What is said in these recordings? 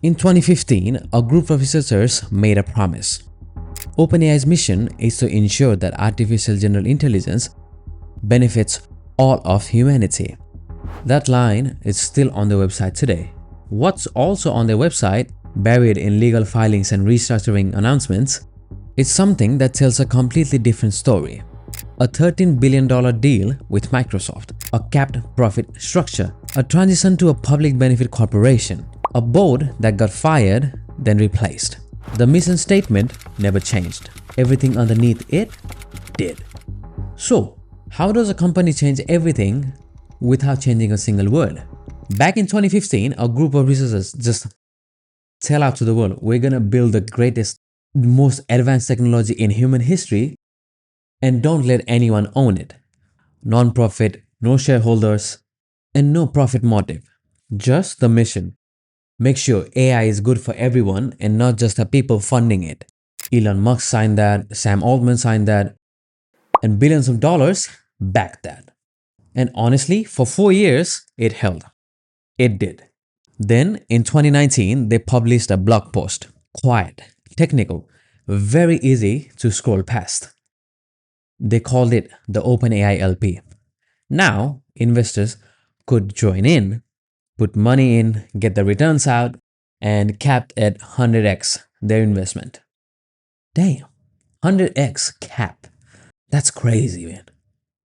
In 2015, a group of researchers made a promise. OpenAI's mission is to ensure that artificial general intelligence benefits all of humanity. That line is still on their website today. What's also on their website, buried in legal filings and restructuring announcements, is something that tells a completely different story. A $13 billion deal with Microsoft, a capped profit structure, a transition to a public benefit corporation, a board that got fired then replaced. The mission statement never changed. Everything underneath it did. So, how does a company change everything without changing a single word? Back in 2015, a group of researchers just tell out to the world, we're gonna build the greatest, most advanced technology in human history and don't let anyone own it. Non-profit, no shareholders, and no profit motive. Just the mission. Make sure AI is good for everyone and not just the people funding it. Elon Musk signed that, Sam Altman signed that, and billions of dollars backed that. And honestly, for 4 years, it held. It did. Then, in 2019, they published a blog post. Quiet, technical, very easy to scroll past. They called it the OpenAI LP. Now, investors could join in, put money in, get the returns out, and capped at 100x their investment. Damn, 100x cap. That's crazy, man.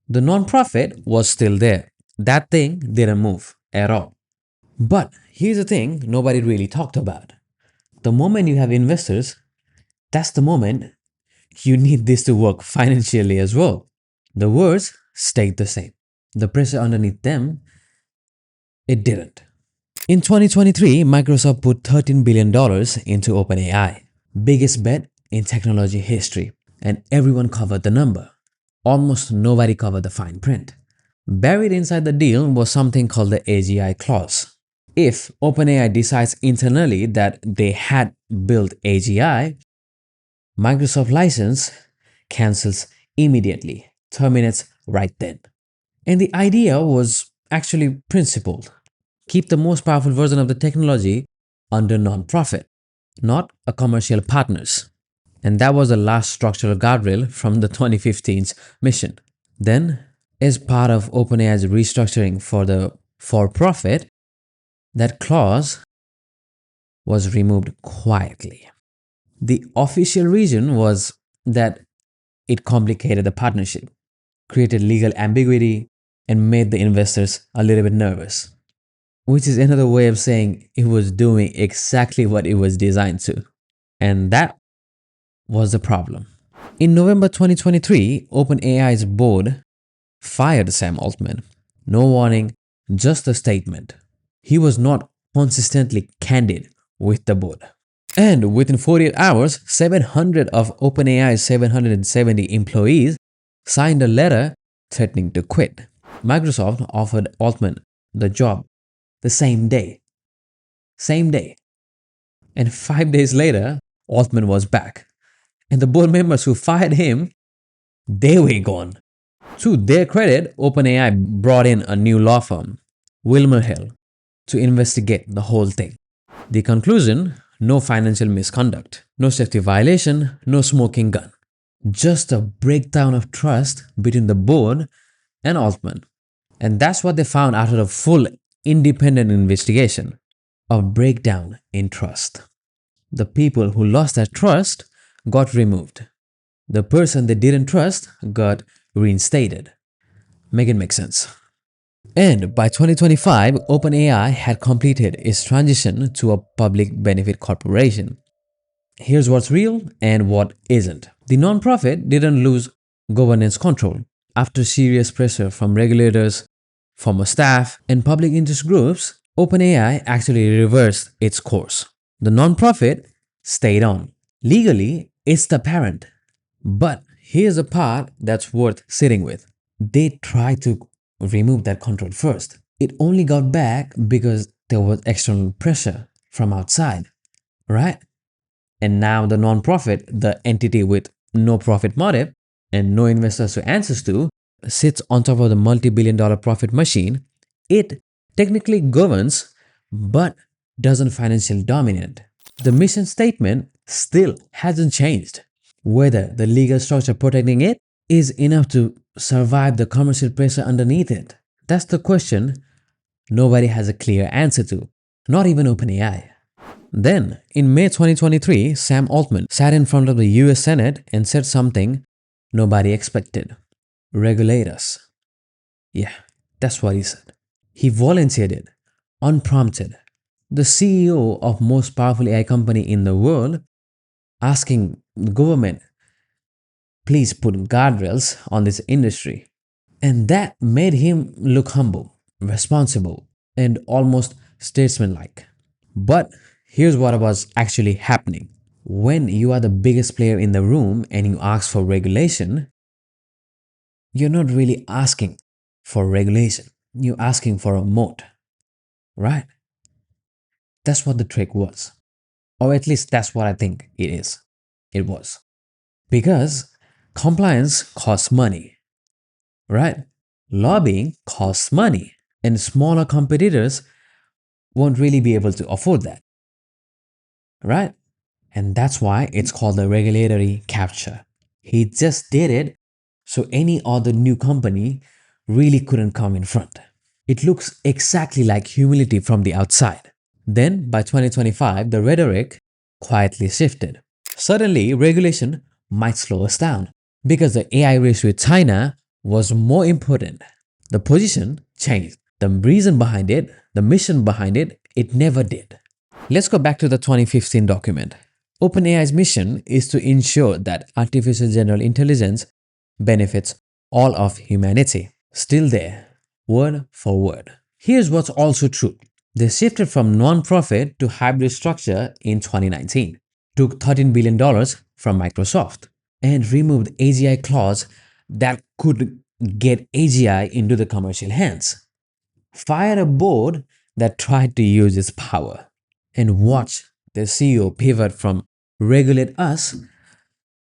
The non-profit was still there. That thing didn't move at all. But here's the thing nobody really talked about. The moment you have investors, that's the moment you need this to work financially as well. The words stayed the same. The pressure underneath them, it didn't. In 2023, Microsoft put $13 billion into OpenAI. Biggest bet in technology history. And everyone covered the number. Almost nobody covered the fine print. Buried inside the deal was something called the AGI clause. If OpenAI decides internally that they had built AGI, Microsoft license cancels immediately, terminates right then. And the idea was actually principled. Keep the most powerful version of the technology under non-profit, not a commercial partners. And that was the last structural guardrail from the 2015's mission. Then, as part of OpenAI's restructuring for the for-profit, that clause was removed quietly. The official reason was that it complicated the partnership, created legal ambiguity, and made the investors a little bit nervous. Which is another way of saying it was doing exactly what it was designed to. And that was the problem. In November 2023, OpenAI's board fired Sam Altman. No warning, just a statement. He was not consistently candid with the board. And within 48 hours, 700 of OpenAI's 770 employees signed a letter threatening to quit. Microsoft offered Altman the job the same day. Same day. And 5 days later, Altman was back. And the board members who fired him, they were gone. To their credit, OpenAI brought in a new law firm, WilmerHale, to investigate the whole thing. The conclusion: no financial misconduct, no safety violation, no smoking gun. Just a breakdown of trust between the board and Altman. And that's what they found after a full independent investigation. A breakdown in trust. The people who lost that trust got removed. The person they didn't trust got reinstated. Make it make sense. And by 2025, OpenAI had completed its transition to a public benefit corporation. Here's what's real and what isn't. The nonprofit didn't lose governance control. After serious pressure from regulators, former staff, and public interest groups, OpenAI actually reversed its course. The nonprofit stayed on. Legally, it's the parent. But here's the part that's worth sitting with. They tried to remove that control first. It only got back because there was external pressure from outside, right? And now the nonprofit, the entity with no profit motive and no investors to answer to, sits on top of the multi-billion-dollar profit machine. It technically governs, but doesn't financially dominate. The mission statement still hasn't changed. Whether the legal structure protecting it is enough to survive the commercial pressure underneath it. That's the question nobody has a clear answer to, not even OpenAI. Then, in May 2023, Sam Altman sat in front of the US Senate and said something nobody expected. Regulate us. Yeah, that's what he said. He volunteered it, unprompted. The CEO of most powerful AI company in the world asking the government, please put guardrails on this industry. And that made him look humble, responsible, and almost statesmanlike. But here's what was actually happening. When you are the biggest player in the room and you ask for regulation, you're not really asking for regulation. You're asking for a moat, right? That's what the trick was. Or at least that's what I think it is. It was. Because compliance costs money, right? Lobbying costs money, and smaller competitors won't really be able to afford that, right? And that's why it's called the regulatory capture. He just did it so any other new company really couldn't come in front. It looks exactly like humility from the outside. Then, by 2025, the rhetoric quietly shifted. Suddenly, regulation might slow us down because the AI race with China was more important. The position changed. The reason behind it, the mission behind it, it never did. Let's go back to the 2015 document. OpenAI's mission is to ensure that artificial general intelligence benefits all of humanity. Still there, word for word. Here's what's also true. They shifted from non-profit to hybrid structure in 2019, took $13 billion from Microsoft, and removed AGI clause that could get AGI into the commercial hands. Fired a board that tried to use its power, and watch the CEO pivot from regulate us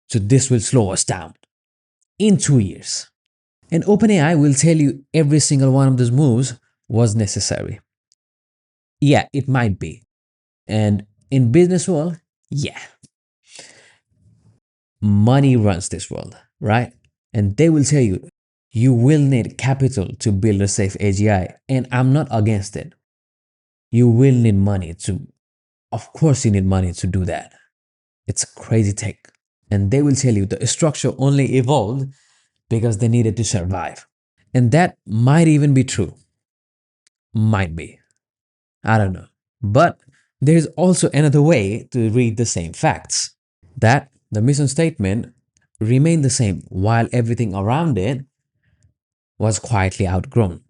to this will slow us down in 2 years. And OpenAI will tell you every single one of those moves was necessary. Yeah, it might be. And in business world, yeah. Money runs this world, right? And they will tell you, you will need capital to build a safe AGI. And I'm not against it. You will need money to, of course you need money to do that. It's crazy tech. And they will tell you the structure only evolved because they needed to survive. And that might even be true. Might be. I don't know. But there is also another way to read the same facts. That the mission statement remained the same while everything around it was quietly outgrown.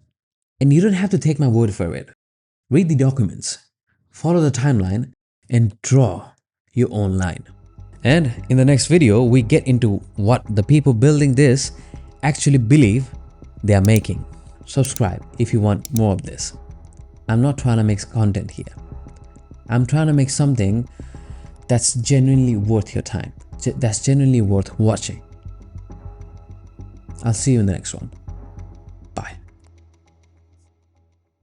And you don't have to take my word for it. Read the documents, follow the timeline, and draw your own line. And in the next video, we get into what the people building this actually believe they are making. Subscribe if you want more of this. I'm not trying to make content here. I'm trying to make something that's genuinely worth your time, that's genuinely worth watching. I'll see you in the next one.